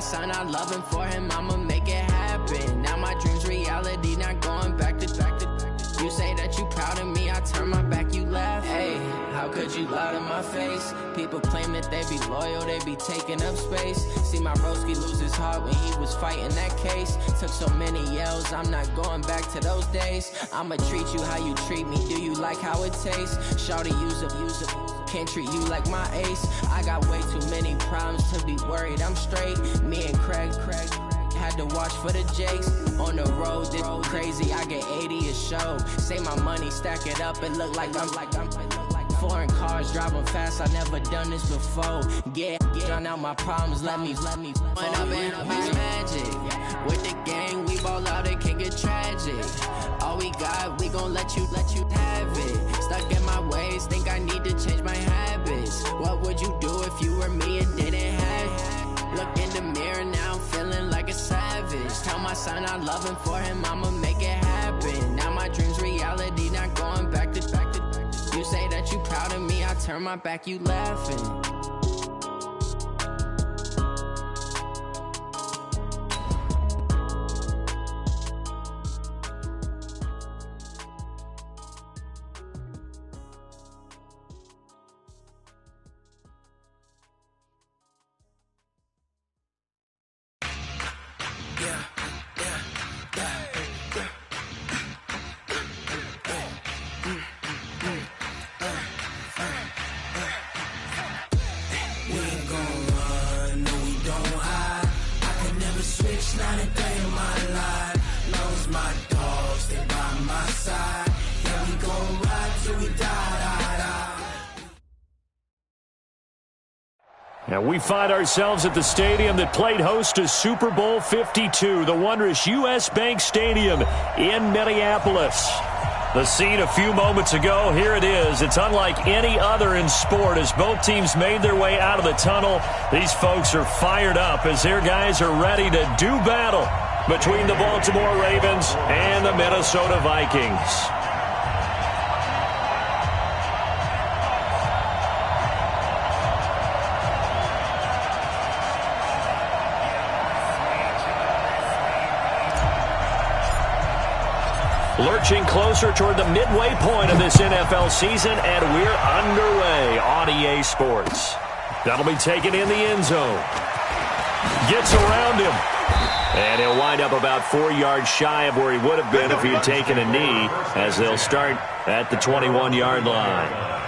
son, I love him, for him, I'ma make it happen. Now my dream's reality, not going back to. You say that you proud of me, I turn my back, you laugh. Hey, how could you lie to my face? People claim that they be loyal, they be taking up space. See my broski lose his heart when he was fighting that case. Took so many yells, I'm not going back to those days. I'ma treat you how you treat me, do you like how it tastes? Shawty, use up, can't treat you like my ace. I got way too many problems to be worried, I'm straight. Me and Craig had to watch for the Jakes. On the road, this crazy, I get 80 a show. Say my money, stack it up, it look like I'm foreign cars, driving fast, I never done this before. Get on out my problems, let me When up and magic. With the gang, we ball out, it can get tragic. All we got, we gon' let you have it. Stuck in my ways, think I need to change my habits. What would you do if you were me and didn't have it? Look in the mirror now, I'm feeling like a savage. Tell my son I love him, for him, I'ma make it happen. Now my dream's reality, not going back to. You say that you proud of me, I turn my back, you laughing. And we find ourselves at the stadium that played host to Super Bowl 52, the wondrous U.S. Bank Stadium in Minneapolis. The scene a few moments ago, here it is. It's unlike any other in sport as both teams made their way out of the tunnel. These folks are fired up as their guys are ready to do battle between the Baltimore Ravens and the Minnesota Vikings. Lurching closer toward the midway point of this NFL season, and we're underway on EA Sports. That'll be taken in the end zone. Gets around him. And he'll wind up about 4 yards shy of where he would have been if he had taken a knee, as they'll start at the 21-yard line.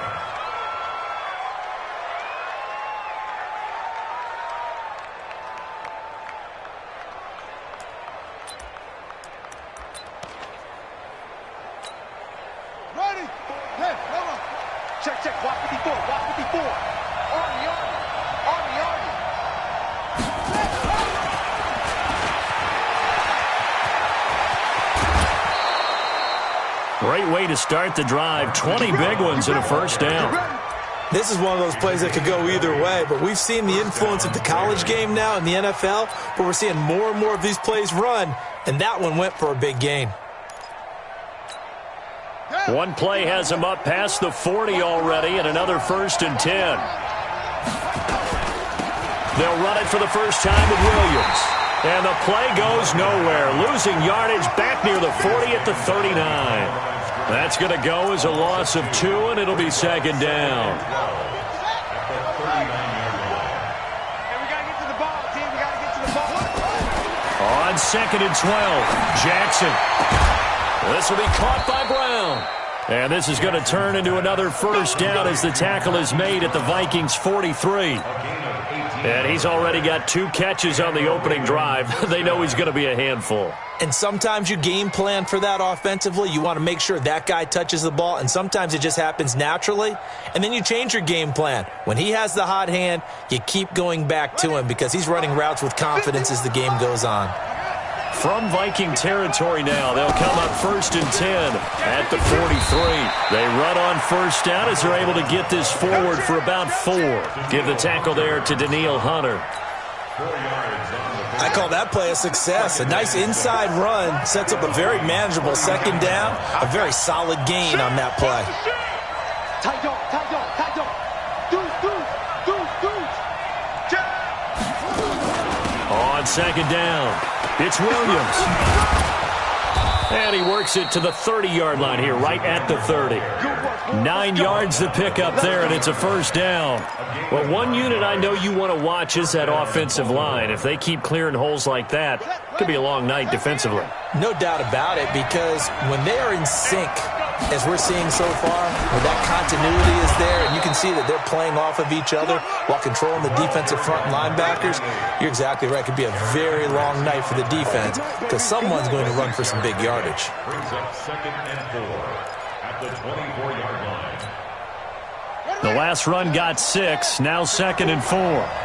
Great way to start the drive. 20 big ones and a first down. This is one of those plays that could go either way, but we've seen the influence of the college game now in the NFL, where we're seeing more and more of these plays run, and that one went for a big gain. One play has him up past the 40 already, and another 1st and 10. They'll run it for the first time with Williams. And the play goes nowhere, losing yardage back near the 40 at the 39. That's going to go as a loss of 2, and it'll be 2nd down. On 2nd and 12, Jackson. This will be caught by Brown. And this is going to turn into another first down as the tackle is made at the Vikings 43. And he's already got 2 catches on the opening drive. They know he's going to be a handful. And sometimes you game plan for that offensively. You want to make sure that guy touches the ball, and sometimes it just happens naturally. And then you change your game plan. When he has the hot hand, you keep going back to him because he's running routes with confidence as the game goes on. From Viking territory now, they'll come up 1st and 10 at the 43. They run on first down as they're able to get this forward for about 4. Give the tackle there to Danielle Hunter. I call that play a success. A nice inside run sets up a very manageable 2nd down. A very solid gain on that play. on second down. It's Williams. And he works it to the 30-yard line here, right at the 30. 9 yards to pick up there, and it's a first down. Well, one unit I know you want to watch is that offensive line. If they keep clearing holes like that, it could be a long night defensively. No doubt about it, because when they are in sync, as we're seeing so far, when that continuity is there and you can see that they're playing off of each other while controlling the defensive front linebackers, you're exactly right. It could be a very long night for the defense because someone's going to run for some big yardage. Brings up 2nd and 4 at the 24-yard line. The last run got 6, now 2nd and 4.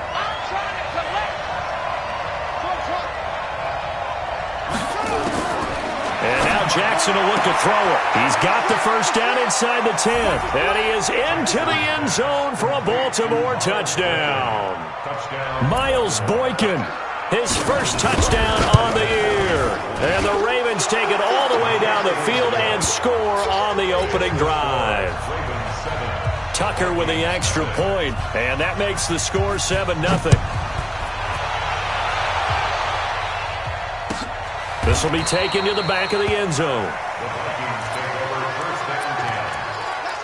Jackson will look to throw it. He's got the first down inside the 10. And he is into the end zone for a Baltimore touchdown. Miles Boykin, his first touchdown on the year. And the Ravens take it all the way down the field and score on the opening drive. Tucker with the extra point, and that makes the score 7-0. This will be taken to the back of the end zone. The Vikings take over 1st and 10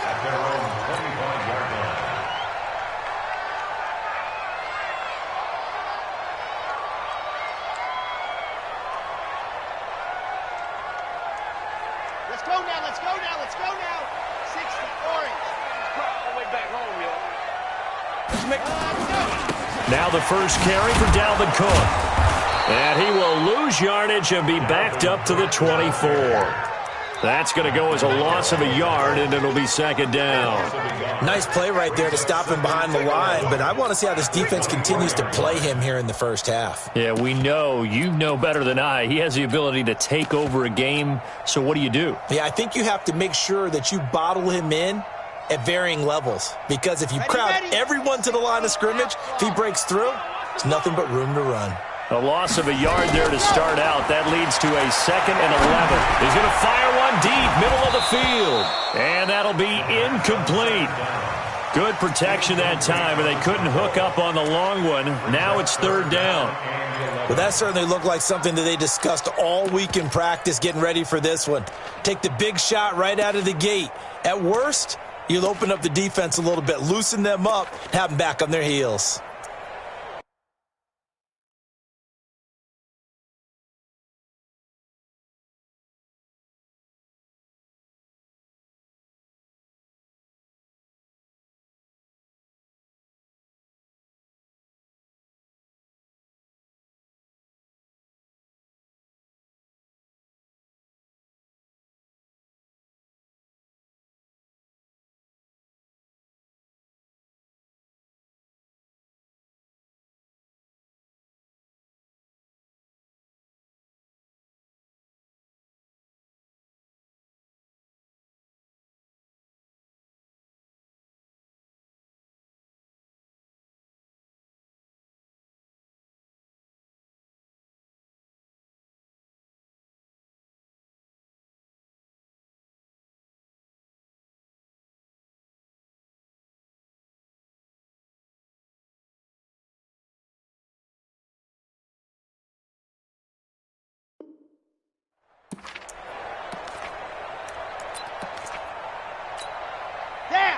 at their own 25-yard line. Let's go now, let's go now, let's go now. 60, orange. All the way back home, yo. Let's go. Now the first carry for Dalvin Cook. And he will lose yardage and be backed up to the 24. That's going to go as a loss of a yard, and it'll be 2nd down. Nice play right there to stop him behind the line, but I want to see how this defense continues to play him here in the first half. Yeah, we know. You know better than I. He has the ability to take over a game, so what do you do? Yeah, I think you have to make sure that you bottle him in at varying levels, because if you crowd everyone to the line of scrimmage, if he breaks through, it's nothing but room to run. A loss of a yard there to start out. That leads to a 2nd and 11. He's going to fire one deep, middle of the field. And that'll be incomplete. Good protection that time, and they couldn't hook up on the long one. Now it's 3rd down. Well, that certainly looked like something that they discussed all week in practice getting ready for this one. Take the big shot right out of the gate. At worst, you'll open up the defense a little bit, loosen them up, have them back on their heels.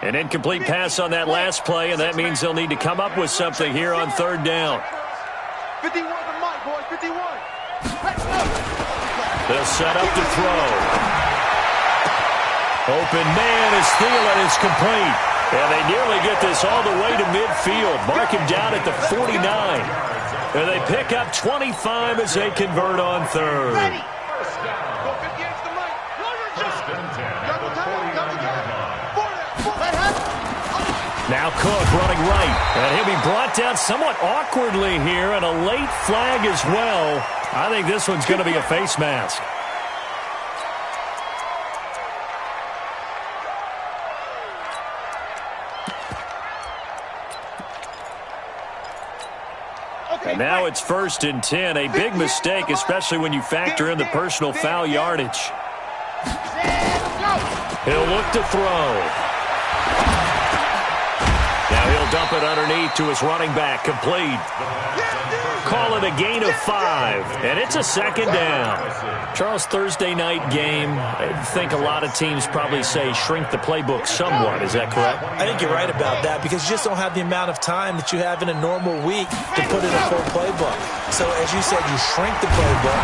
An incomplete pass on that last play, and that means they'll need to come up with something here on 3rd down. 51 to Mike, boys, 51. Let's go. They'll set up to throw. Open man is Thielen, is complete. And they nearly get this all the way to midfield. Mark him down at the 49. And they pick up 25 as they convert on 3rd. Ready. Now Cook running right, and he'll be brought down somewhat awkwardly here, and a late flag as well. I think this one's going to be a face mask. And now it's 1st and 10, a big mistake, especially when you factor in the personal foul yardage. He'll look to throw. Now he'll dump Dump it underneath to his running back. Complete. Call it a gain of 5, and it's a second down. Charles, Thursday night game, I think a lot of teams probably say shrink the playbook somewhat. Is that correct? I think you're right about that because you just don't have the amount of time that you have in a normal week to put in a full playbook. So, as you said, you shrink the playbook,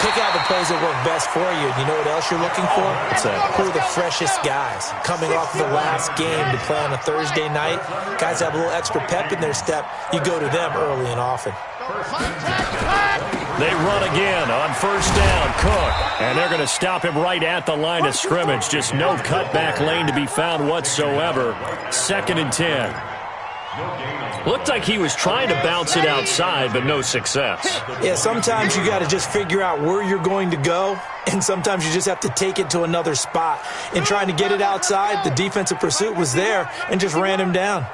pick out the plays that work best for you. You know what else you're looking for? What's that? Who are the freshest guys? Coming off of the last game to play on a Thursday night, guys have a little extra pep in their step. You go to them early and often. They run again on first down. Cook. And they're going to stop him right at the line of scrimmage. Just no cutback lane to be found whatsoever. 2nd and 10. Looked like he was trying to bounce it outside, but no success. Yeah, sometimes you got to just figure out where you're going to go, and sometimes you just have to take it to another spot. In trying to get it outside, the defensive pursuit was there and just ran him down.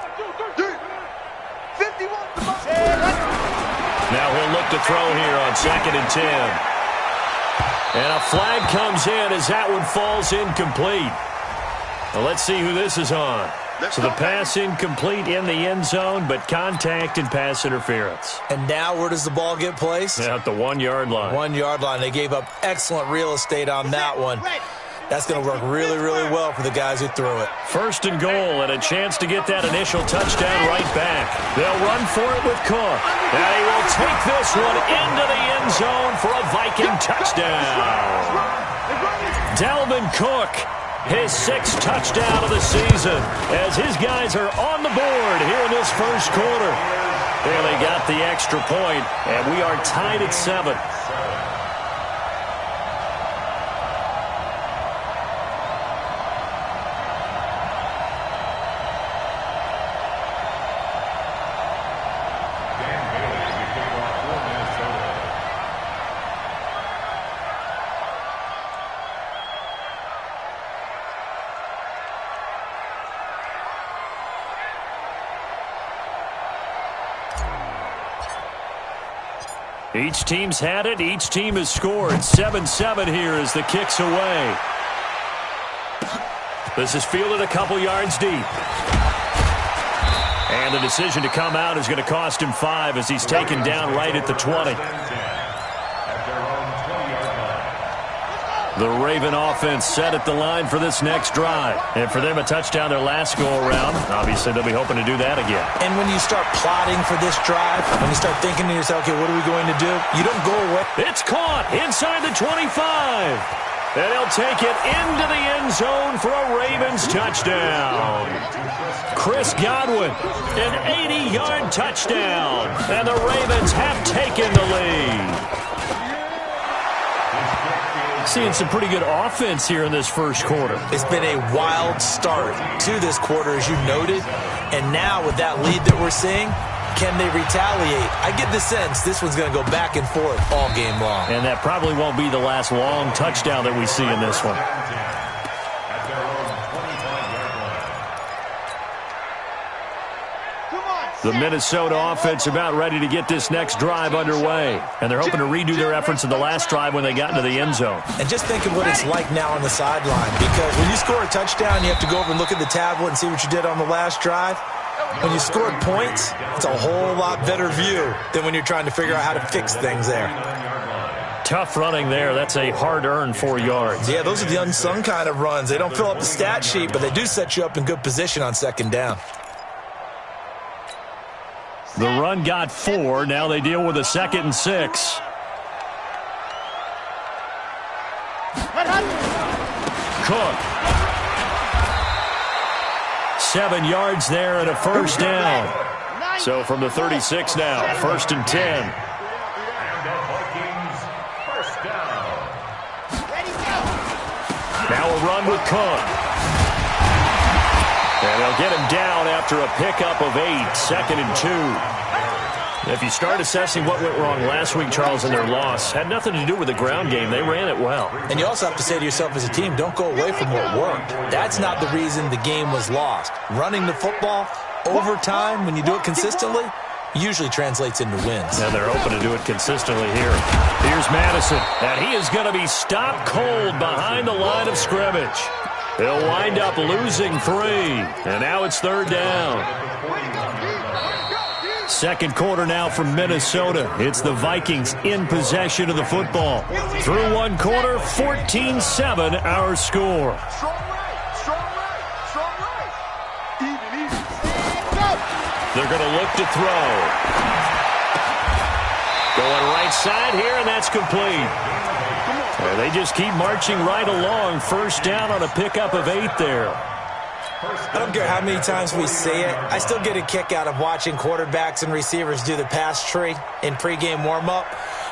Now he'll look to throw here on 2nd and 10. And a flag comes in as that one falls incomplete. Well, let's see who this is on. So the pass incomplete in the end zone, but contact and pass interference. And now where does the ball get placed? Yeah, at the 1-yard line. 1-yard line. They gave up excellent real estate on that one. That's going to work really, really well for the guys who threw it. 1st and goal and a chance to get that initial touchdown right back. They'll run for it with Cook. And he will take this one into the end zone for a Viking touchdown. Dalvin Cook, his 6th touchdown of the season, as his guys are on the board here in this first quarter. And they got the extra point, and we are tied at 7. Each team's had it. Each team has scored. 7-7 here as the kick's away. This is fielded a couple yards deep. And the decision to come out is going to cost him 5 as he's taken down right at the 20. The Raven offense set at the line for this next drive. And for them, a touchdown their last go-around. Obviously, they'll be hoping to do that again. And when you start plotting for this drive, when you start thinking to yourself, okay, what are we going to do? You don't go away. It's caught inside the 25. And he'll take it into the end zone for a Ravens touchdown. Chris Godwin, an 80-yard touchdown. And the Ravens have taken the lead. Seeing some pretty good offense here in this first quarter. It's been a wild start to this quarter, as you noted. And now with that lead that we're seeing, can they retaliate? I get the sense this one's going to go back and forth all game long. And that probably won't be the last long touchdown that we see in this one. The Minnesota offense about ready to get this next drive underway. And they're hoping to redo their efforts in the last drive when they got into the end zone. And just think of what it's like now on the sideline. Because when you score a touchdown, you have to go over and look at the tablet and see what you did on the last drive. When you scored points, it's a whole lot better view than when you're trying to figure out how to fix things there. Tough running there. That's a hard-earned 4 yards. Yeah, those are the unsung kind of runs. They don't fill up the stat sheet, but they do set you up in good position on second down. The run got 4. Now they deal with a 2nd and 6. Cook. 7 yards there and a first down. So from the 36 now, 1st and 10. Now a run with Cook. And they'll get him down after a pickup of 8, 2nd and 2. If you start assessing what went wrong last week, Charles, in their loss, had nothing to do with the ground game. They ran it well. And you also have to say to yourself as a team, don't go away from what worked. That's not the reason the game was lost. Running the football over time, when you do it consistently, usually translates into wins. And they're hoping to do it consistently here. Here's Madison, and he is going to be stopped cold behind the line of scrimmage. They'll wind up losing 3, and now it's 3rd down. Second quarter now from Minnesota. It's the Vikings in possession of the football. Through one quarter, 14-7 our score. Strong right, strong right, strong right. Even, go! They're going to look to throw. Going right side here, and that's complete. They just keep marching right along. First down on a pickup of 8 there. I don't care how many times we see it. I still get a kick out of watching quarterbacks and receivers do the pass tree in pregame warm-up.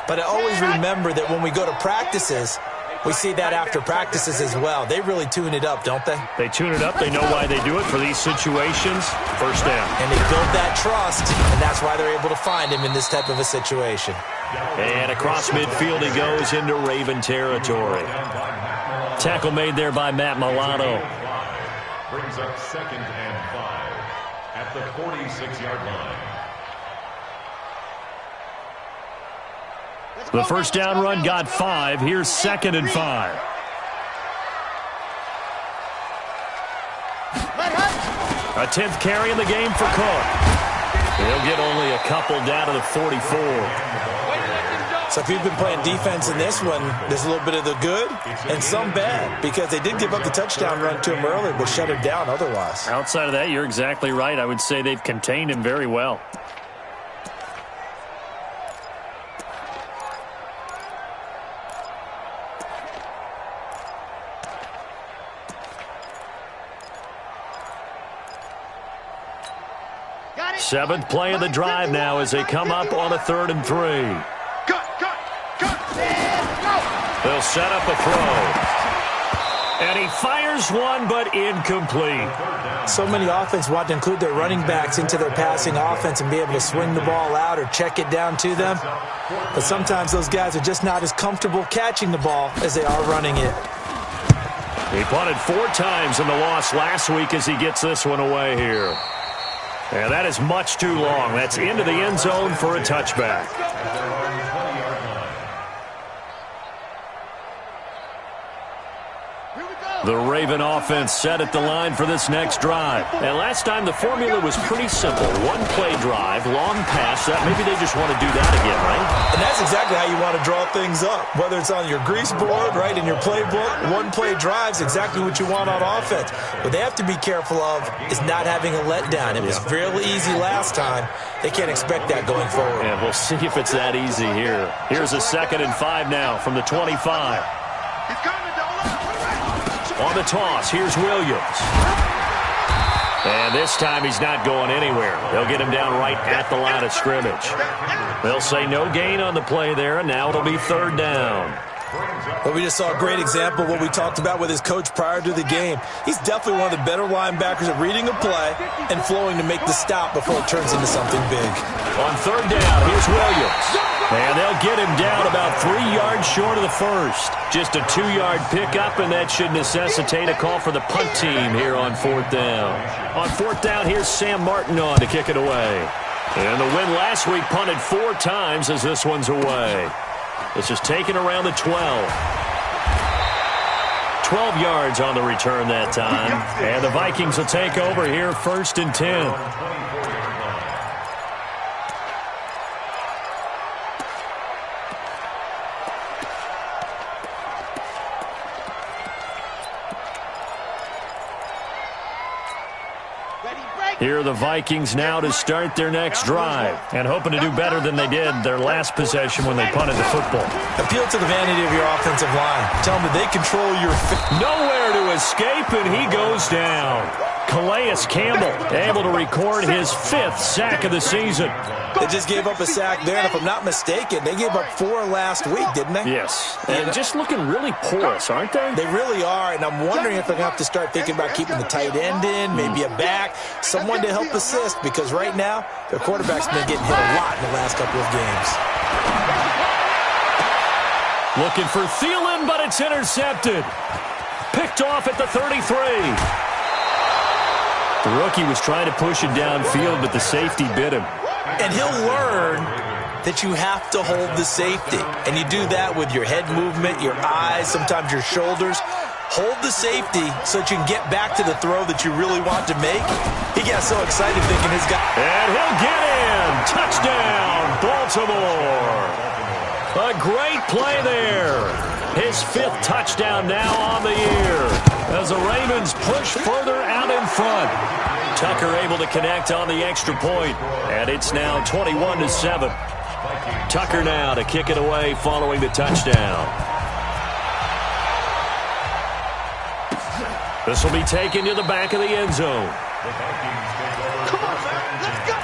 But I always remember that when we go to practices, we see that after practices as well. They really tune it up, don't they? They tune it up. They know why they do it for these situations. First down. And they build that trust, and that's why they're able to find him in this type of a situation. And across midfield he goes into Raven territory. Tackle made there by Matt Milano. Brings up 2nd and 5 at the 46-yard line. The first down run got 5. Here's 2nd and 5. A 10th carry in the game for Cook. He'll get only a couple down to the 44. So if you've been playing defense in this one, there's a little bit of the good and some bad, because they did give up the touchdown run to him earlier, but shut him down otherwise. Outside of that, you're exactly right. I would say they've contained him very well. Seventh play of the drive now as they come up on a 3rd and 3. They'll set up a throw. And he fires one, but incomplete. So many offense want to include their running backs into their passing offense and be able to swing the ball out or check it down to them. But sometimes those guys are just not as comfortable catching the ball as they are running it. He punted 4 times in the loss last week as he gets this one away here. And that is much too long. That's into the end zone for a touchback. The Raven offense set at the line for this next drive. And last time the formula was pretty simple. One-play drive, long pass. Maybe they just want to do that again, right? And that's exactly how you want to draw things up. Whether it's on your grease board, right, in your playbook, one-play drive's exactly what you want on offense. What they have to be careful of is not having a letdown. It was fairly easy last time. They can't expect that going forward. Yeah, we'll see if it's that easy here. Here's a 2nd and 5 now from the 25. On the toss, here's Williams. And this time he's not going anywhere. They'll get him down right at the line of scrimmage. They'll say no gain on the play there, and now it'll be 3rd down. Well, we just saw a great example of what we talked about with his coach prior to the game. He's definitely one of the better linebackers at reading a play and flowing to make the stop before it turns into something big. On 3rd down, here's Williams. And they'll get him down about 3 yards short of the first. Just a 2-yard pickup, and that should necessitate a call for the punt team here on 4th down. On 4th down, here's Sam Martin on to kick it away. And the win last week punted 4 times as this one's away. This is taken around the 12. 12 yards on the return that time. And the Vikings will take over here 1st and 10. Here are the Vikings now to start their next drive and hoping to do better than they did their last possession when they punted the football. Appeal to the vanity of your offensive line. Tell them that they control your... Nowhere to escape, and he goes down. Calais Campbell able to record his 5th sack of the season. They just gave up a sack there, and if I'm not mistaken, they gave up 4 last week, didn't they? Yes, and just looking really porous, aren't they? They really are, and I'm wondering if they're going to have to start thinking about keeping the tight end in, maybe a back, someone to help assist, because right now, their quarterback's been getting hit a lot in the last couple of games. Looking for Thielen, but it's intercepted. Picked off at the 33. The rookie was trying to push it downfield, but the safety bit him. And he'll learn that you have to hold the safety. And you do that with your head movement, your eyes, sometimes your shoulders. hold the safety so that you can get back to the throw that you really want to make. He got so excited thinking his guy. And he'll get in. Touchdown, Baltimore. A great play there. His 5th touchdown now on the year as the Ravens push further out in front. Tucker able to connect on the extra point, and it's now 21-7. Tucker now to kick it away following the touchdown. This will be taken to the back of the end zone. Come on, man. Let's go.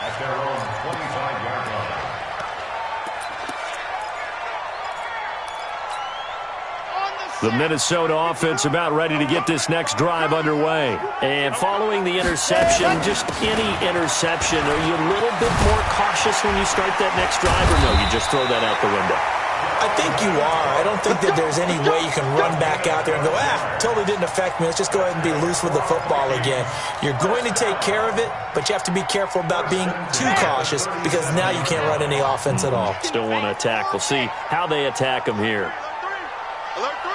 At their own 25-yard line. The Minnesota offense about ready to get this next drive underway. And following the interception, just any interception, are you a little bit more cautious when you start that next drive, or no, you just throw that out the window? I think you are. I don't think that there's any way you can run back out there and go, totally didn't affect me. Let's just go ahead and be loose with the football again. You're going to take care of it, but you have to be careful about being too cautious because now you can't run any offense at all. Still want to attack. We'll see how they attack them here. Alert 3.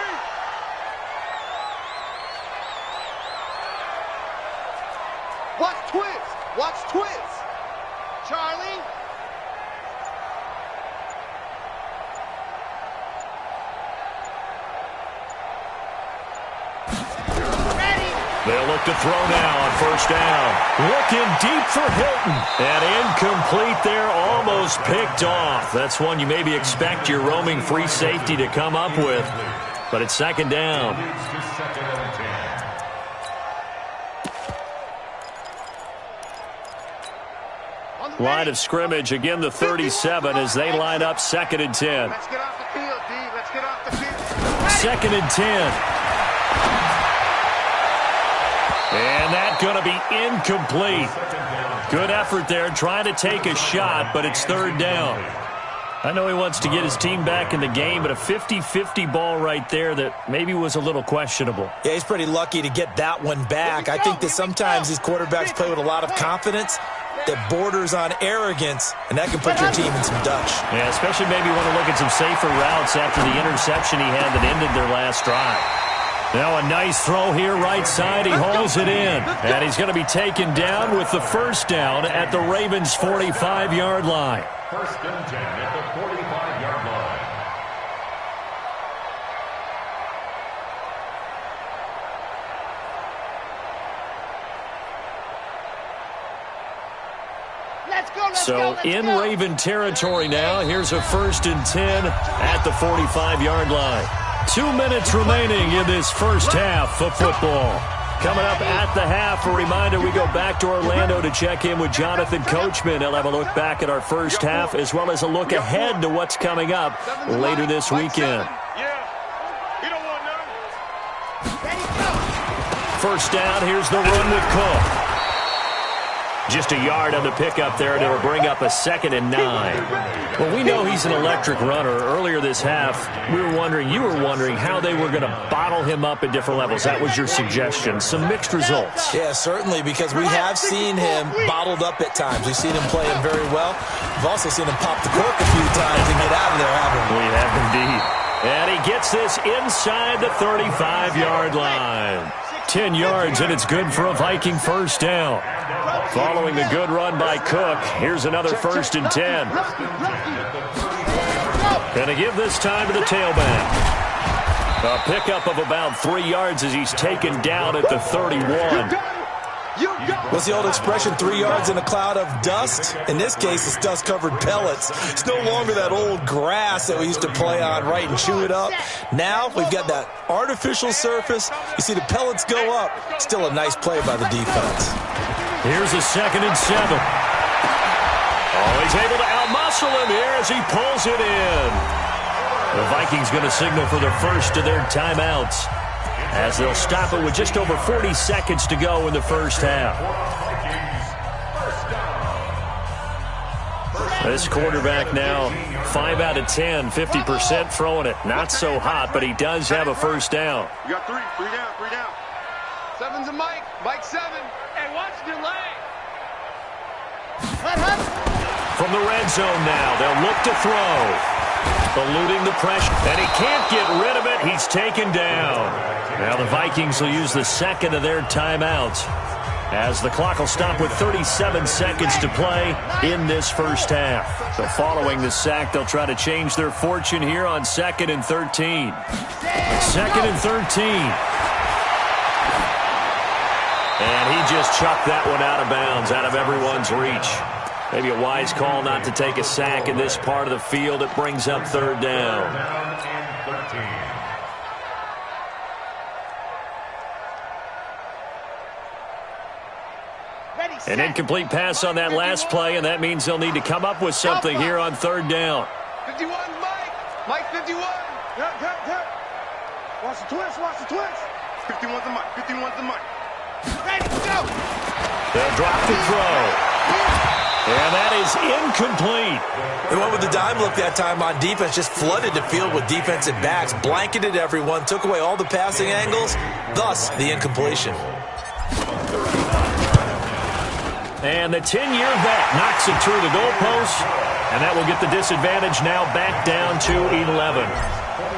Watch twist. Watch twist. Charlie. They'll look to throw now on first down. Looking deep for Hilton. And incomplete there, almost picked off. That's one you maybe expect your roaming free safety to come up with. But it's second down. Line of scrimmage, again the 37 as they line up 2nd and 10. Let's get off the field, D. Let's get off the field. 2nd and 10. And that's going to be incomplete. Good effort there, trying to take a shot, but it's 3rd down. I know he wants to get his team back in the game, but a 50-50 ball right there that maybe was a little questionable. Yeah, he's pretty lucky to get that one back. I think that sometimes these quarterbacks play with a lot of confidence that borders on arrogance, and that can put your team in some Dutch. Yeah, especially maybe want to look at some safer routes after the interception he had that ended their last drive. Now a nice throw here right side. He hauls it in. And he's going to be taken down with the first down at the Ravens' 45-yard line. 1st and 10 at the 45-yard line. So in Raven territory now, here's a 1st and 10 at the 45-yard line. 2 minutes remaining in this first half of football. Coming up at the half, a reminder, we go back to Orlando to check in with Jonathan Coachman. He'll have a look back at our first half as well as a look ahead to what's coming up later this weekend. First down, here's the run with Cook. Just a yard on the pickup there to bring up a 2nd and 9. Well, we know he's an electric runner. Earlier this half, you were wondering how they were going to bottle him up at different levels. That was your suggestion. Some mixed results. Yeah, certainly, because we have seen him bottled up at times. We've seen him play him very well. We've also seen him pop the cork a few times and get out of there, haven't we? We have indeed. And he gets this inside the 35-yard line. 10 yards, and it's good for a Viking first down. Following the good run by Cook, here's another 1st and 10. Gonna give this time to the tailback. A pickup of about 3 yards as he's taken down at the 31. What's the old expression, 3 yards in a cloud of dust? In this case, it's dust-covered pellets. It's no longer that old grass that we used to play on, right, and chew it up. Now we've got that artificial surface. You see the pellets go up. Still a nice play by the defense. Here's a 2nd and 7. Oh, he's able to outmuscle him here as he pulls it in. The Vikings going to signal for the first of their timeouts, as they'll stop it with just over 40 seconds to go in the first half. This quarterback now 5 out of 10, 50% throwing it. Not so hot, but he does have a first down. You got 3 down. 7's a Mike. Mike 7. Hey, watch delay. From the red zone now, they'll look to throw. eluding the pressure. And he can't get rid of it. He's taken down. Now the Vikings will use the second of their timeouts, as the clock will stop with 37 seconds to play in this first half. So following the sack, they'll try to change their fortune here on 2nd and 13. 2nd and 13. And he just chucked that one out of bounds, out of everyone's reach. Maybe a wise call not to take a sack in this part of the field. It brings up 3rd down. An incomplete pass on that last play, and that means they'll need to come up with something here on 3rd down. 51, Mike. Mike, 51. Watch the twist, watch the twist. 51's the Mike, 51's the Mike. Ready, go. They'll drop the throw. And that is incomplete. They went with the dime look that time on defense, just flooded the field with defensive backs, blanketed everyone, took away all the passing angles, thus the incompletion. And the 10-year vet knocks it through the goalpost, and that will get the disadvantage now back down to 11.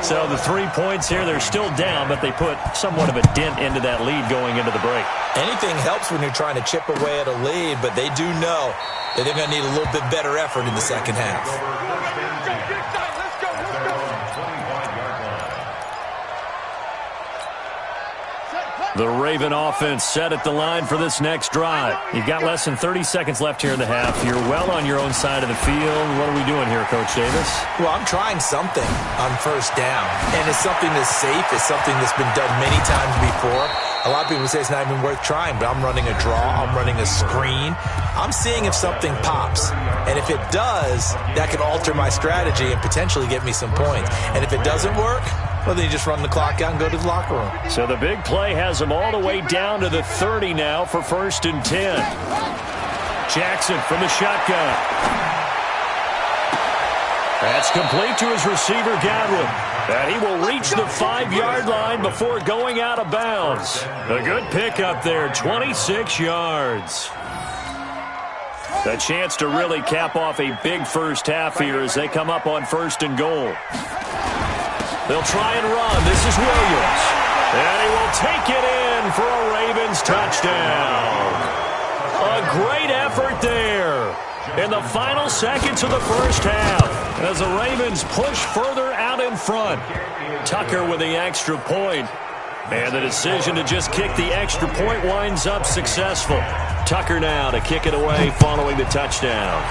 So the 3 points here, they're still down, but they put somewhat of a dent into that lead going into the break. Anything helps when you're trying to chip away at a lead, but they do know that they're going to need a little bit better effort in the second half. The Raven offense set at the line for this next drive. You've got less than 30 seconds left here in the half. You're well on your own side of the field. What are we doing here, Coach Davis? Well, I'm trying something on 1st down, and it's something that's safe. It's something that's been done many times before. A lot of people say it's not even worth trying, but I'm running a draw. I'm running a screen. I'm seeing if something pops, and if it does, that could alter my strategy and potentially get me some points. And if it doesn't work, well, then you just run the clock out and go to the locker room. So the big play has them all the way down to the 30 now for 1st and 10. Jackson from the shotgun. That's complete to his receiver, Godwin. And he will reach the 5-yard line before going out of bounds. A good pickup there, 26 yards. A chance to really cap off a big first half here as they come up on 1st and goal. They'll try and run. This is Williams. And he will take it in for a Ravens touchdown. A great effort there in the final seconds of the first half as the Ravens push further out in front. Tucker with the extra point. And the decision to just kick the extra point winds up successful. Tucker now to kick it away following the touchdown.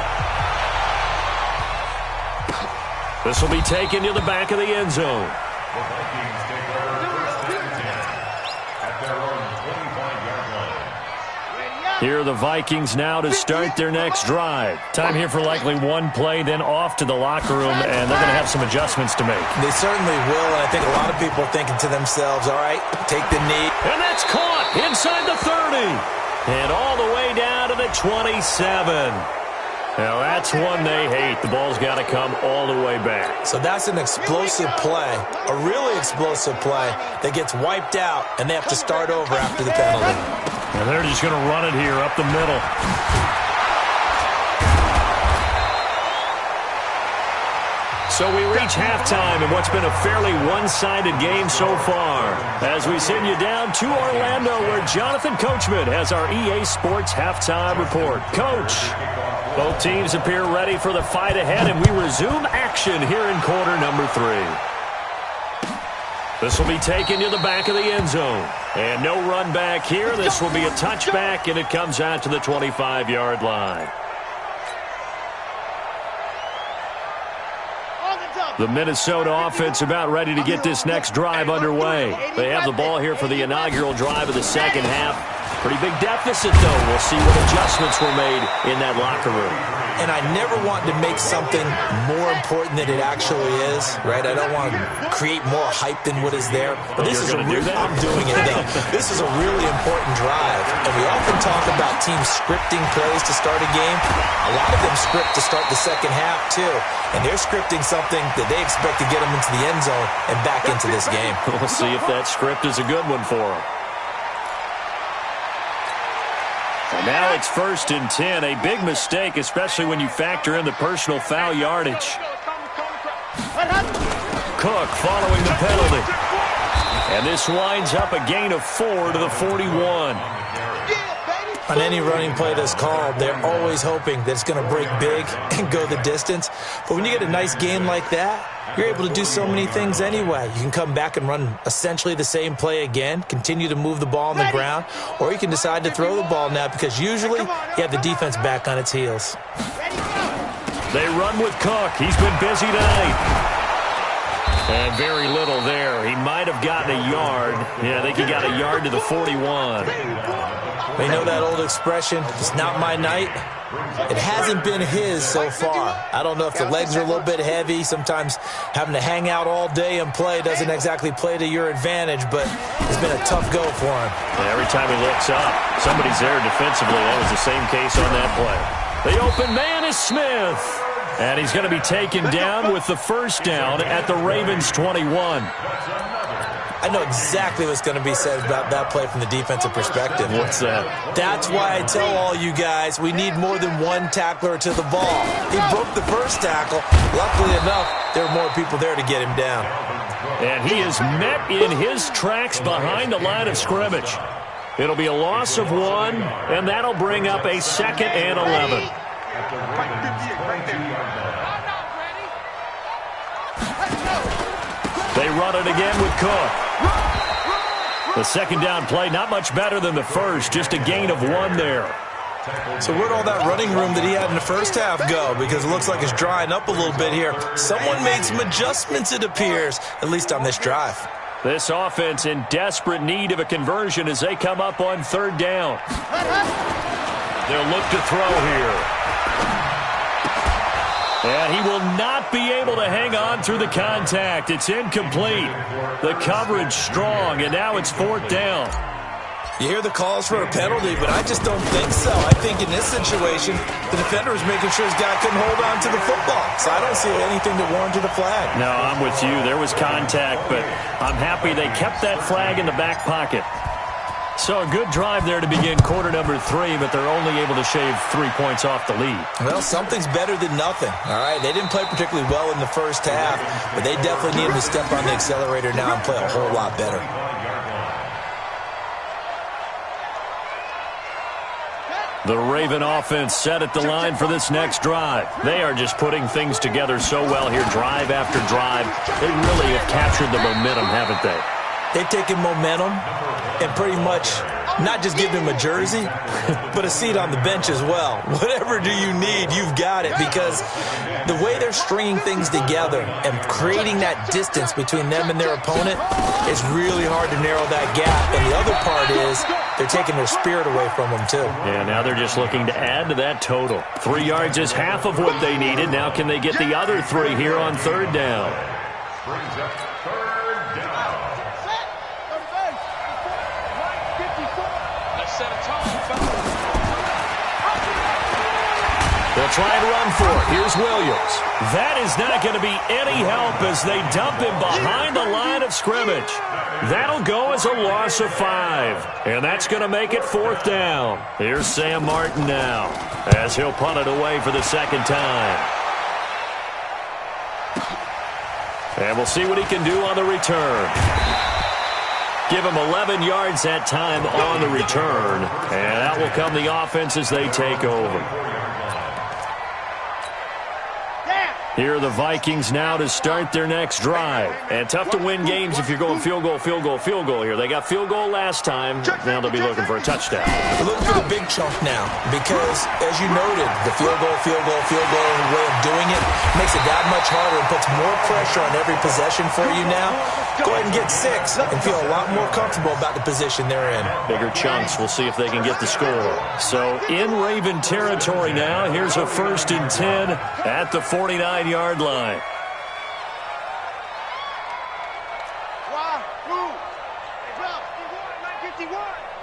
This will be taken to the back of the end zone. The Vikings take over 1st and 10 at their own 25-yard line. Here are the Vikings now to start their next drive. Time here for likely one play, then off to the locker room, and they're going to have some adjustments to make. They certainly will, and I think a lot of people are thinking to themselves, all right, take the knee. And that's caught inside the 30. And all the way down to the 27. Now, that's one they hate. The ball's got to come all the way back. So that's an explosive play, a really explosive play that gets wiped out, and they have to start over after the penalty. And they're just going to run it here up the middle. So we reach halftime in what's been a fairly one-sided game so far, as we send you down to Orlando, where Jonathan Coachman has our EA Sports halftime report. Coach, both teams appear ready for the fight ahead, and we resume action here in quarter number 3. This will be taken to the back of the end zone. And no run back here. This will be a touchback, and it comes out to the 25-yard line. The Minnesota offense about ready to get this next drive underway. They have the ball here for the inaugural drive of the second half. Pretty big deficit, though. We'll see what adjustments were made in that locker room. And I never want to make something more important than it actually is, right? I don't want to create more hype than what is there. But this is I'm doing it, though. This is a really important drive. And we often talk about teams scripting plays to start a game. A lot of them script to start the second half, too. And they're scripting something that they expect to get them into the end zone and back into this game. We'll see if that script is a good one for them. And now it's 1st and 10. A big mistake, especially when you factor in the personal foul yardage. Cook following the penalty. And this winds up a gain of 4 to the 41. On any running play that's called, they're always hoping that it's going to break big and go the distance. But when you get a nice game like that, you're able to do so many things anyway. You can come back and run essentially the same play again, continue to move the ball on the ground, or you can decide to throw the ball now because usually you have the defense back on its heels. They run with Cook. He's been busy tonight. And very little there. He might have gotten a yard. Yeah, I think he got a yard to the 41. You know that old expression, it's not my night? It hasn't been his so far. I don't know if the legs are a little bit heavy. Sometimes having to hang out all day and play doesn't exactly play to your advantage, but it's been a tough go for him. And every time he looks up, somebody's there defensively. That was the same case on that play. The open man is Smith. And he's going to be taken down with the first down at the Ravens' 21. I know exactly what's going to be said about that play from the defensive perspective. What's that? That's why I tell all you guys we need more than one tackler to the ball. He broke the first tackle. Luckily enough, there were more people there to get him down. And he is met in his tracks behind the line of scrimmage. It'll be a loss of 1, and that'll bring up a 2nd and 11. They run it again with Cook. The second down play, not much better than the first, just a gain of 1 there. So where'd all that running room that he had in the first half go? Because it looks like it's drying up a little bit here. Someone made some adjustments, it appears, at least on this drive. This offense in desperate need of a conversion as they come up on 3rd down. They'll look to throw here. And he will not be able to hang on through the contact. It's incomplete. The coverage strong, and now it's 4th down. You hear the calls for a penalty, but I just don't think so. I think in this situation, the defender is making sure his guy couldn't hold on to the football. So I don't see anything that warranted a flag. No, I'm with you. There was contact, but I'm happy they kept that flag in the back pocket. So a good drive there to begin quarter number 3, but they're only able to shave 3 points off the lead. Well, something's better than nothing, all right? They didn't play particularly well in the first half, but they definitely needed to step on the accelerator now and play a whole lot better. The Raven offense set at the line for this next drive. They are just putting things together so well here, drive after drive. They really have captured the momentum, haven't they? They've taken momentum and pretty much not just given him a jersey, but a seat on the bench as well. Whatever do you need, you've got it, because the way they're stringing things together and creating that distance between them and their opponent is really hard to narrow that gap. And the other part is they're taking their spirit away from them, too. Yeah, now they're just looking to add to that total. 3 yards is half of what they needed. Now can they get the other 3 here on 3rd down? Brings up 3rd down. They'll try and run for it. Here's Williams. That is not going to be any help as they dump him behind the line of scrimmage. That'll go as a loss of 5. And that's going to make it 4th down. Here's Sam Martin now as he'll punt it away for the 2nd time. And we'll see what he can do on the return. Give him 11 yards that time on the return. And that will come the offense as they take over. Here are the Vikings now to start their next drive. And tough to win games if you're going field goal, field goal, field goal here. They got field goal last time. Now they'll be looking for a touchdown. They're looking for the big chunk now because, as you noted, the field goal way of doing it makes it that much harder and puts more pressure on every possession for you now. Go ahead and get 6 and feel a lot more comfortable about the position they're in. Bigger chunks. We'll see if they can get the score. So in Raven territory now, here's a 1st and 10 at the 49-yard line.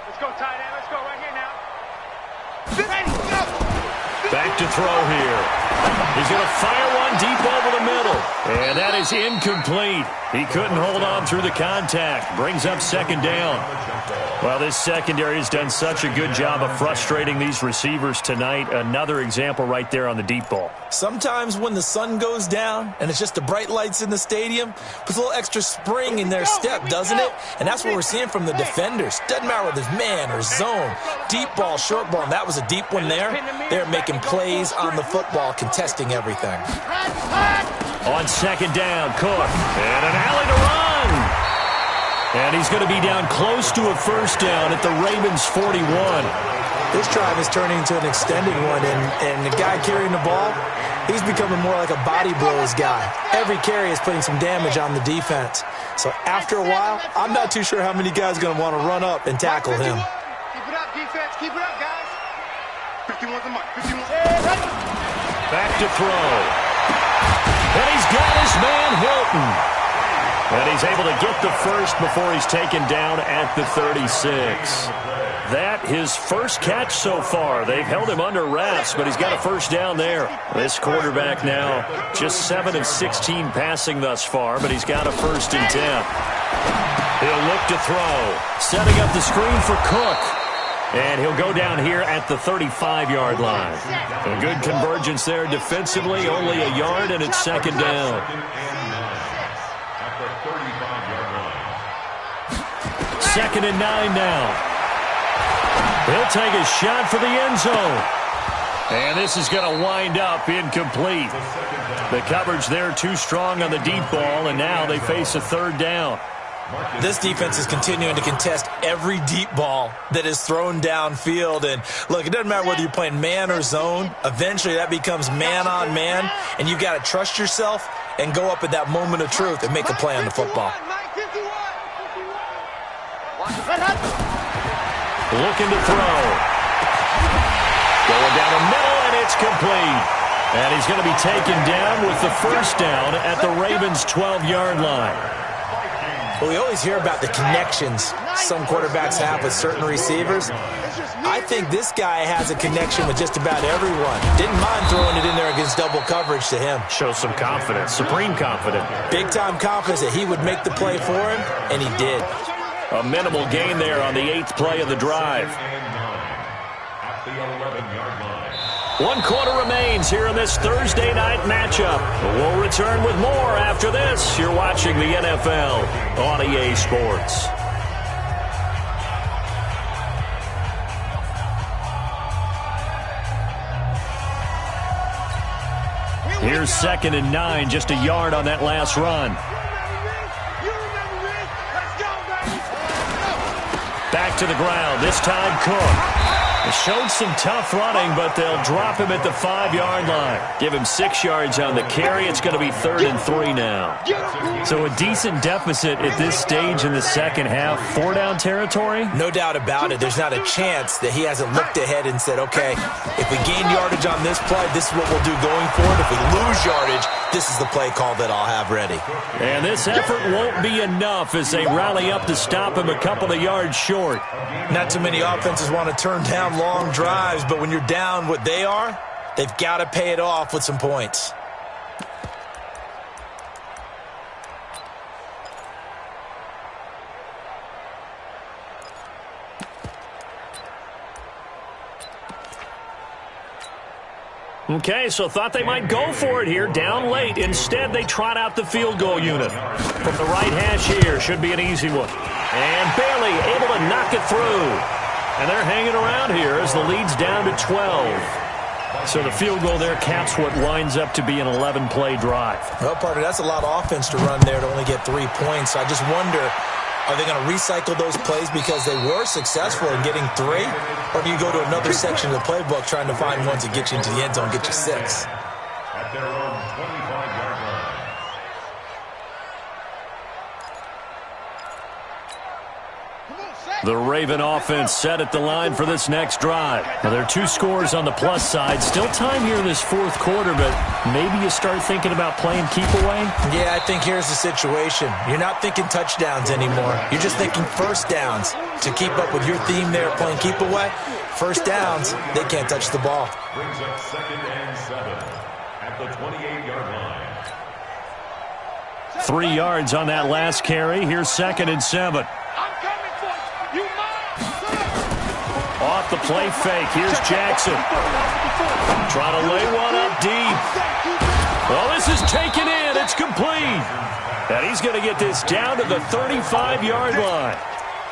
Let's go, tight end. Let's go right here now. Back to throw here. He's going to fire one one deep over the middle. And that is incomplete. He couldn't hold on through the contact. Brings up second down. Well, this secondary has done such a good job of frustrating these receivers tonight. Another example right there on the deep ball. Sometimes when the sun goes down and it's just the bright lights in the stadium, puts a little extra spring in their step, doesn't it? And that's what we're seeing from the defenders. Doesn't matter whether it's man or zone, deep ball, short ball, and that was a deep one there. They're making plays on the football, contesting everything. On second down, Cook. And an alley to run. And he's going to be down close to a first down at the Ravens' 41. This drive is turning into an extended one, and the guy carrying the ball, he's becoming more like a body blows guy. Every carry is putting some damage on the defense. So after a while, I'm not too sure how many guys are going to want to run up and tackle him. Keep it up, defense. Keep it up, guys. 51's the mark. 51. Back to throw. And he's got his man Hilton. And he's able to get the first before he's taken down at the 36. That his first catch so far. They've held him under wraps, but he's got a first down there. This quarterback now just 7 of 16 passing thus far, but he's got a 1st and 10. He'll look to throw. Setting up the screen for Cook. And he'll go down here at the 35-yard line. A good convergence there defensively, only a yard, and it's second down. Second and 9 now. He'll take a shot for the end zone. And this is going to wind up incomplete. The coverage there too strong on the deep ball, and now they face a third down. This defense is continuing to contest every deep ball that is thrown downfield. And look, it doesn't matter whether you're playing man or zone. Eventually that becomes man on man, and you've got to trust yourself and go up at that moment of truth and make a play on the football. Looking to throw. Going down the middle, and it's complete. And he's going to be taken down with the first down at the Ravens' 12-yard line. Well, we always hear about the connections some quarterbacks have with certain receivers. I think this guy has a connection with just about everyone. Didn't mind throwing it in there against double coverage to him. Shows some confidence, supreme confidence. Big-time confidence that he would make the play for him, and he did. A minimal gain there on the 8th play of the drive. At the 11-yard line. 1 quarter remains here in this Thursday night matchup. We'll return with more after this. You're watching the NFL on EA Sports. Here's second and 9, just a yard on that last run. Back to the ground, this time Cook. It showed some tough running, but they'll drop him at the 5-yard line. Give him 6 yards on the carry. It's going to be 3rd and 3 now. So a decent deficit at this stage in the second half. 4-down territory? No doubt about it. There's not a chance that he hasn't looked ahead and said, okay, if we gain yardage on this play, this is what we'll do going forward. If we lose yardage, this is the play call that I'll have ready. And this effort won't be enough as they rally up to stop him a couple of yards short. Not too many offenses want to turn down long drives, but when you're down what they are, they've got to pay it off with some points. Okay, so thought they might go for it here, down late. Instead, they trot out the field goal unit. From the right hash here, should be an easy one. And Bailey able to knock it through. And they're hanging around here as the lead's down to 12. So the field goal there caps what winds up to be an 11-play drive. Well, partner, that's a lot of offense to run there to only get 3 points. I just wonder, are they going to recycle those plays because they were successful in getting 3? Or do you go to another section of the playbook trying to find ones that get you into the end zone, get you 6? At their own 25-yard line. The Raven offense set at the line for this next drive. Now, there are 2 scores on the plus side. Still time here in this 4th quarter, but maybe you start thinking about playing keep away? Yeah, I think here's the situation. You're not thinking touchdowns anymore. You're just thinking first downs. To keep up with your theme there, playing keep away, first downs, they can't touch the ball. Brings up 2nd and 7. at the 28-yard line. 3 yards on that last carry. Here's 2nd and 7. I'm coming for you. You mine. Off the play fake. Here's Jackson. Trying to lay one up deep. Well, this is taken in. It's complete. And he's going to get this down to the 35-yard line.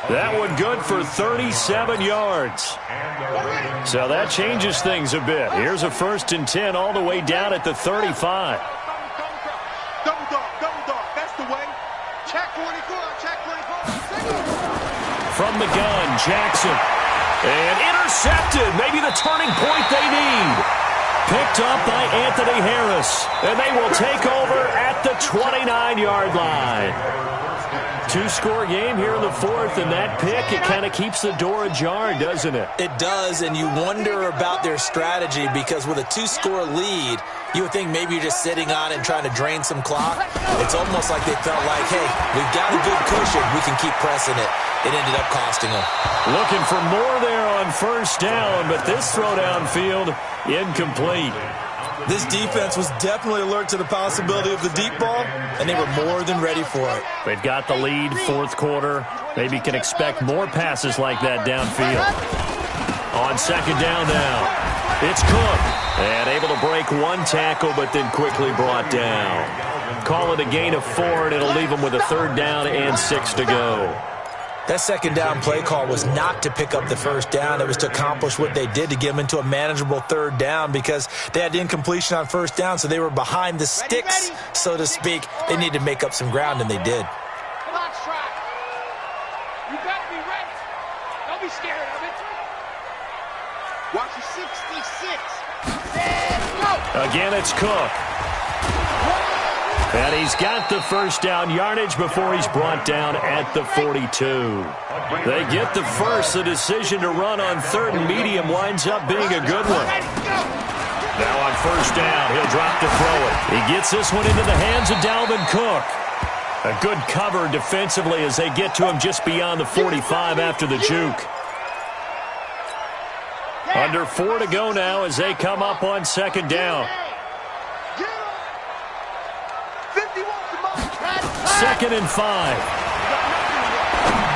That one good for 37 yards. So that changes things a bit. Here's a 1st and 10 all the way down at the 35. Double dog. That's the way. Check 44. Check 44. From the gun, Jackson. And intercepted. Maybe the turning point they need. Picked up by Anthony Harris. And they will take over at the 29-yard line. 2-score game here in the 4th, and that pick, it kind of keeps the door ajar, doesn't it? It does, and you wonder about their strategy because with a 2-score lead, you would think maybe you're just sitting on it and trying to drain some clock. It's almost like they felt like, hey, we've got a good cushion. We can keep pressing it. It ended up costing them. Looking for more there on 1st down, but this throw downfield, incomplete. This defense was definitely alert to the possibility of the deep ball, and they were more than ready for it. They've got the lead, 4th quarter. Maybe can expect more passes like that downfield. On 2nd down now, it's Cook. And able to break one tackle, but then quickly brought down. Call it a gain of 4, and it'll leave them with a 3rd down and 6 to go. That 2nd down play call was not to pick up the 1st down. It was to accomplish what they did to get them into a manageable 3rd down because they had incompletion on 1st down, so they were behind the sticks, so to speak. They needed to make up some ground, and they did. Box track. You better be ready. Don't be scared of it. Watch your 66. And go. Again, it's Cook. And he's got the 1st down yardage before he's brought down at the 42. They get the 1st. The decision to run on 3rd and medium winds up being a good one. Now on 1st down, he'll drop to throw it. He gets this one into the hands of Dalvin Cook. A good cover defensively as they get to him just beyond the 45 after the juke. Under 4 to go now as they come up on 2nd down. 2nd and 5.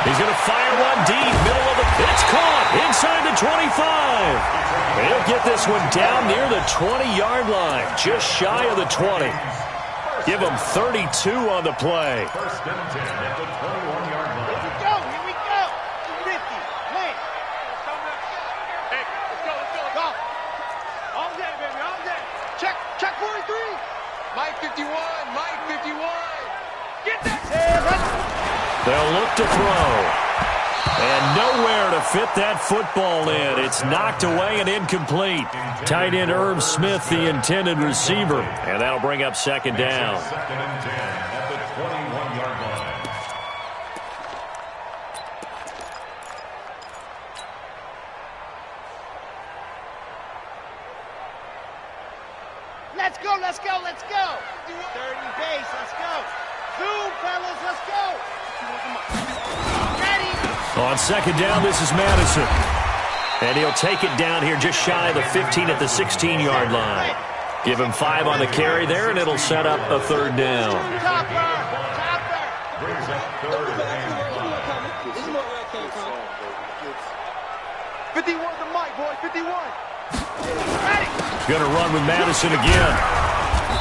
He's going to fire one deep, middle of the pitch. It's caught inside the 25. He'll get this one down near the 20-yard line, just shy of the 20. Give him 32 on the play. 1st and 10 at the 21-yard line. Here we go. 50. Hey, let's go. All day, baby, all day. Check 43. Mike 51. Get that. They'll look to throw. And nowhere to fit that football in. It's knocked away and incomplete. Tight end Irv Smith, the intended receiver. And that'll bring up 2nd down. 2nd and 10 at the 21-yard line. Let's go. 30 base, let's go. Zoom, fellas, let's go. Ready. On 2nd down, this is Madison. And he'll take it down here just shy of the 15 at the 16-yard line. Give him 5 on the carry there, and it'll set up a 3rd down. Topper. Brings up 3rd and 5. 51 the mic, boy, 51. Ready. Going to run with Madison again.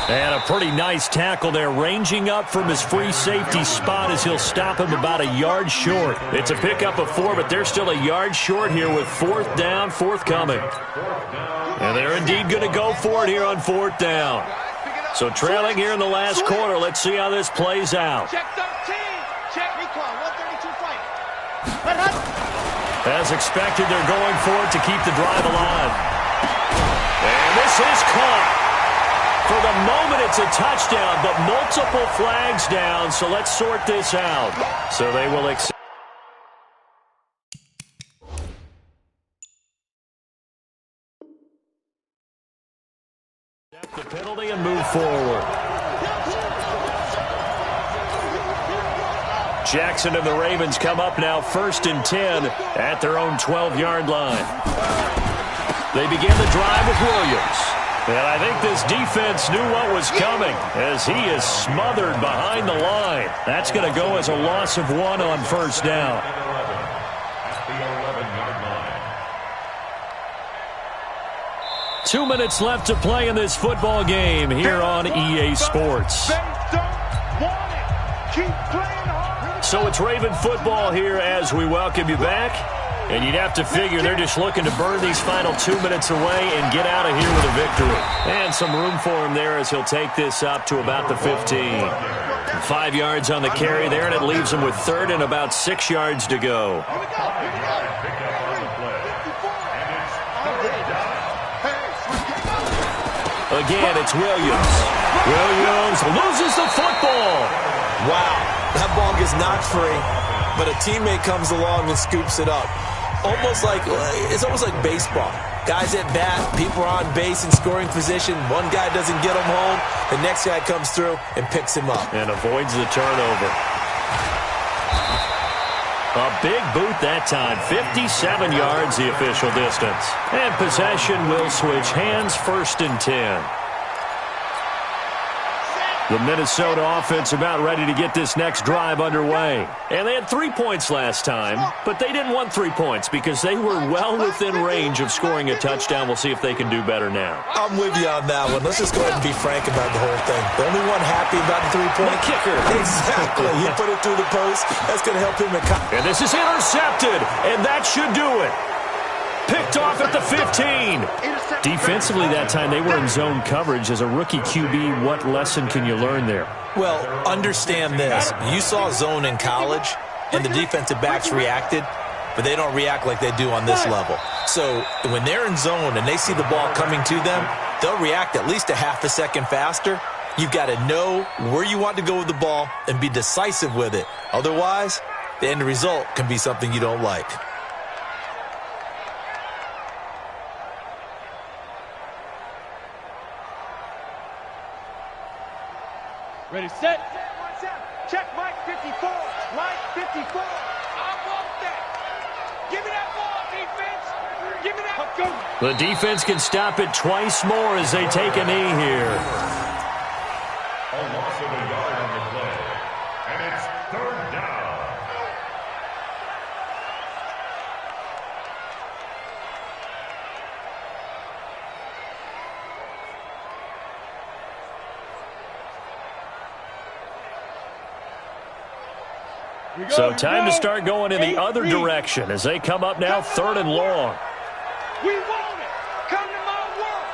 And a pretty nice tackle there, ranging up from his free safety spot as he'll stop him about a yard short. It's a pickup of 4, but they're still a yard short here with 4th down forthcoming. And they're indeed going to go for it here on 4th down. So trailing here in the last quarter, let's see how this plays out. Check 13. Check recon, 132 fight. As expected, they're going for it to keep the drive alive. And this is caught. For the moment, it's a touchdown, but multiple flags down, so let's sort this out. So they will accept the penalty and move forward. Jackson and the Ravens come up now 1st and 10 at their own 12-yard line. They begin the drive with Williams. And I think this defense knew what was coming as he is smothered behind the line. That's going to go as a loss of 1 on first down. At the 11-yard line. 2 minutes left to play in this football game here on EA Sports. So it's Raven football here as we welcome you back. And you'd have to figure they're just looking to burn these final 2 minutes away and get out of here with a victory. And some room for him there as he'll take this up to about the 15. 5 yards on the carry there, and it leaves him with third and about 6 yards to go. Again, it's Williams. Williams loses the football. Wow, that ball gets knocked free, but a teammate comes along and scoops it up. It's almost like baseball. Guys at bat, people are on base in scoring position. One guy doesn't get him home. The next guy comes through and picks him up. And avoids the turnover. A big boot that time. 57 yards the official distance. And possession will switch hands, 1st and 10. The Minnesota offense about ready to get this next drive underway. And they had 3 points last time, but they didn't want 3 points because they were well within range of scoring a touchdown. We'll see if they can do better now. I'm with you on that one. Let's just go ahead and be frank about the whole thing. The only one happy about the 3-point? The kicker. Exactly. He put it through the post. That's going to help him. And this is intercepted, and that should do it. Picked off at the 15. Defensively that time, they were in zone coverage. As a rookie QB, what lesson can you learn there? Well, understand this. You saw zone in college, and the defensive backs reacted, but they don't react like they do on this level. So when they're in zone and they see the ball coming to them, they'll react at least a half a second faster. You've got to know where you want to go with the ball and be decisive with it. Otherwise, the end result can be something you don't like. Ready, set. Check Mike 54. Mike 54. I want that. Give me that ball, defense. Give me that. Go. The defense can stop it twice more as they take a knee here. A loss of a yard on the play. And it's 3rd down. So time to start going in the other direction as they come up now 3rd and long. We want it. Come to my work.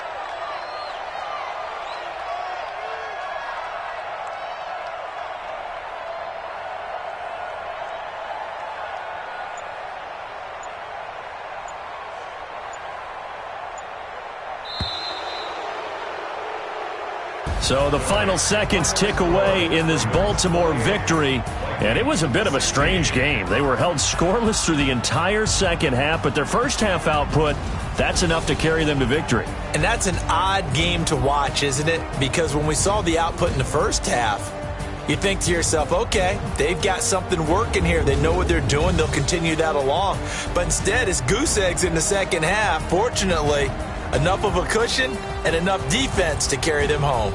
So the final seconds tick away in this Baltimore victory. And it was a bit of a strange game. They were held scoreless through the entire second half, but their first half output, that's enough to carry them to victory. And that's an odd game to watch, isn't it? Because when we saw the output in the first half, you think to yourself, okay, they've got something working here. They know what they're doing. They'll continue that along. But instead, it's goose eggs in the second half. Fortunately, enough of a cushion and enough defense to carry them home.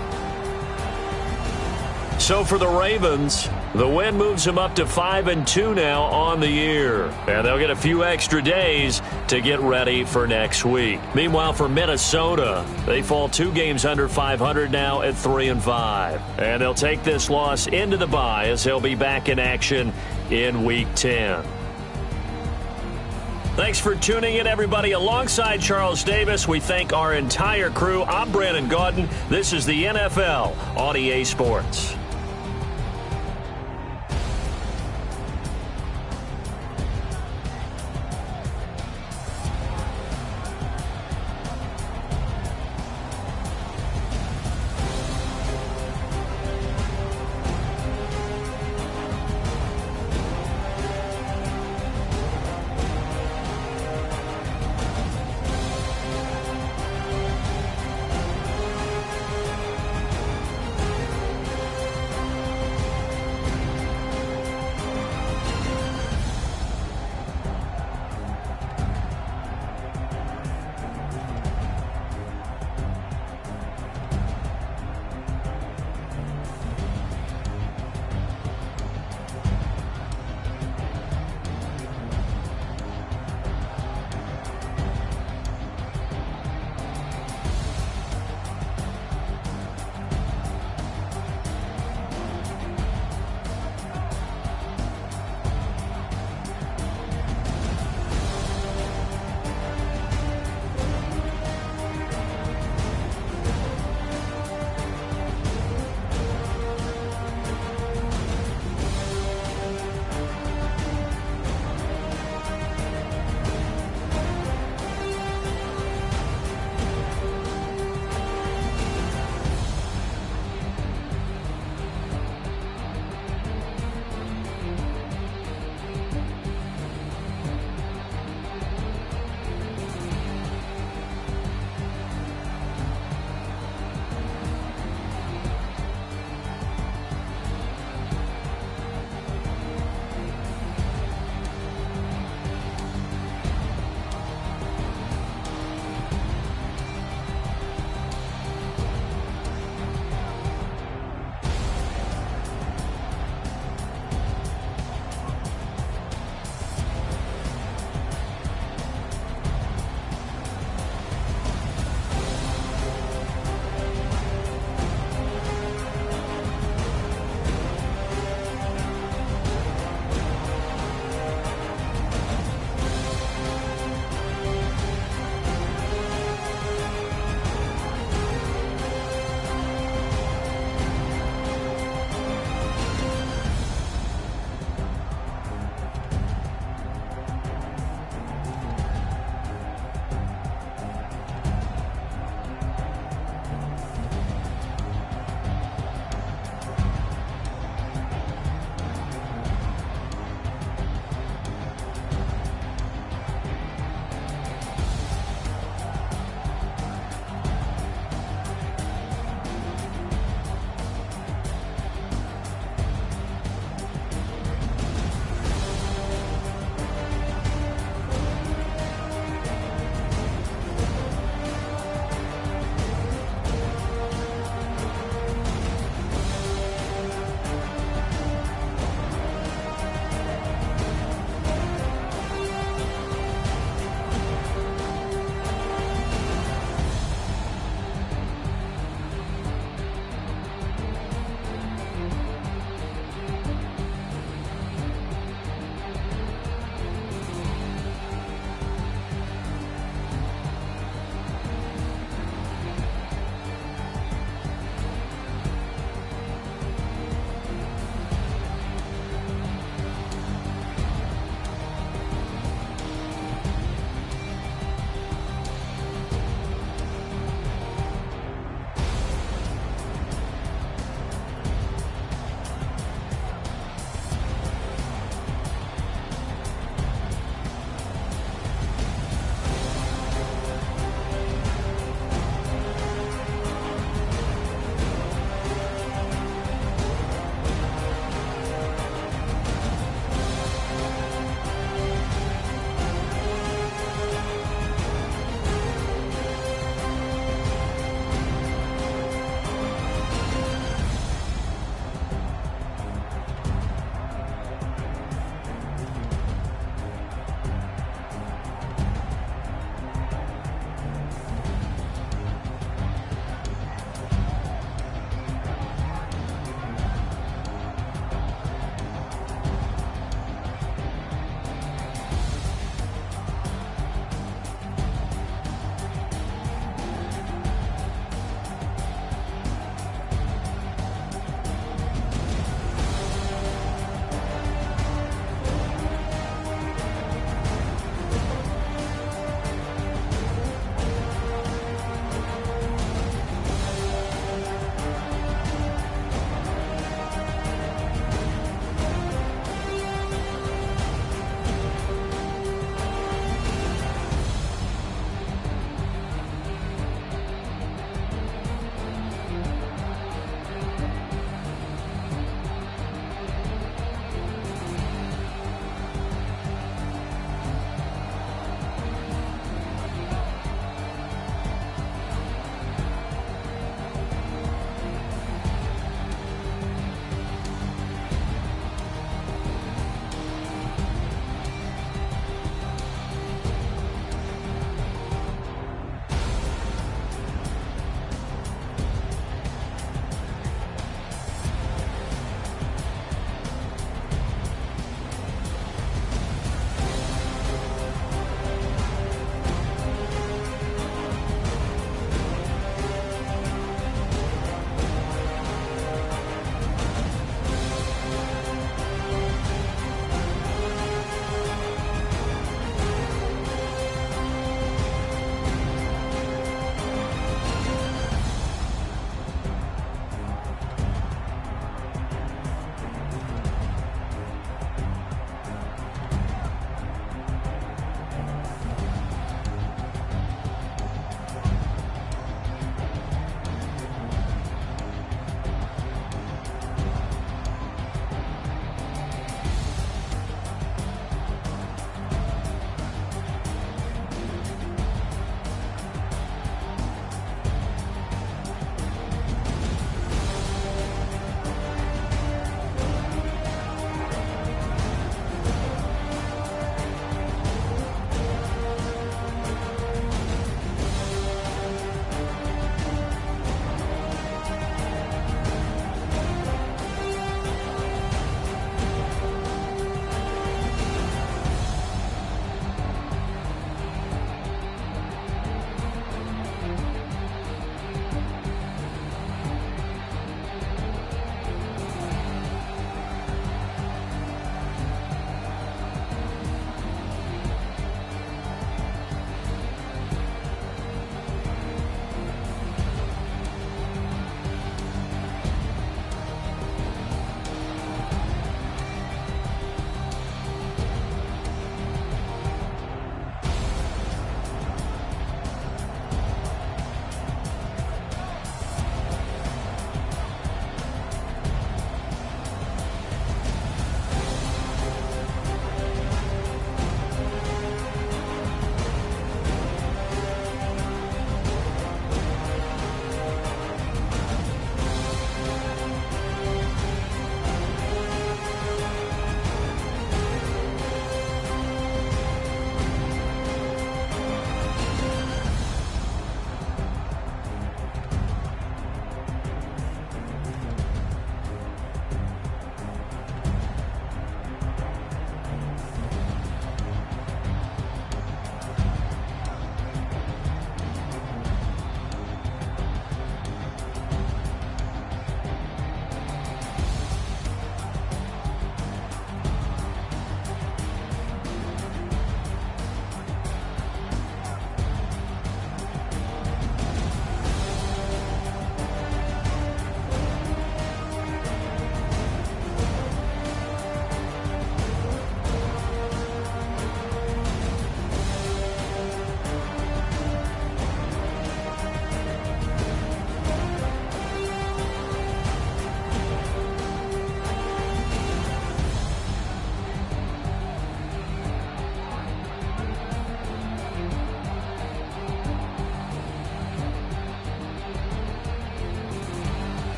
So for the Ravens, the win moves them up to 5-2 now on the year. And they'll get a few extra days to get ready for next week. Meanwhile, for Minnesota, they fall 2 games under 500 now at 3-5. And they'll take this loss into the bye as they'll be back in action in Week 10. Thanks for tuning in, everybody. Alongside Charles Davis, we thank our entire crew. I'm Brandon Gaudin. This is the NFL on EA Sports.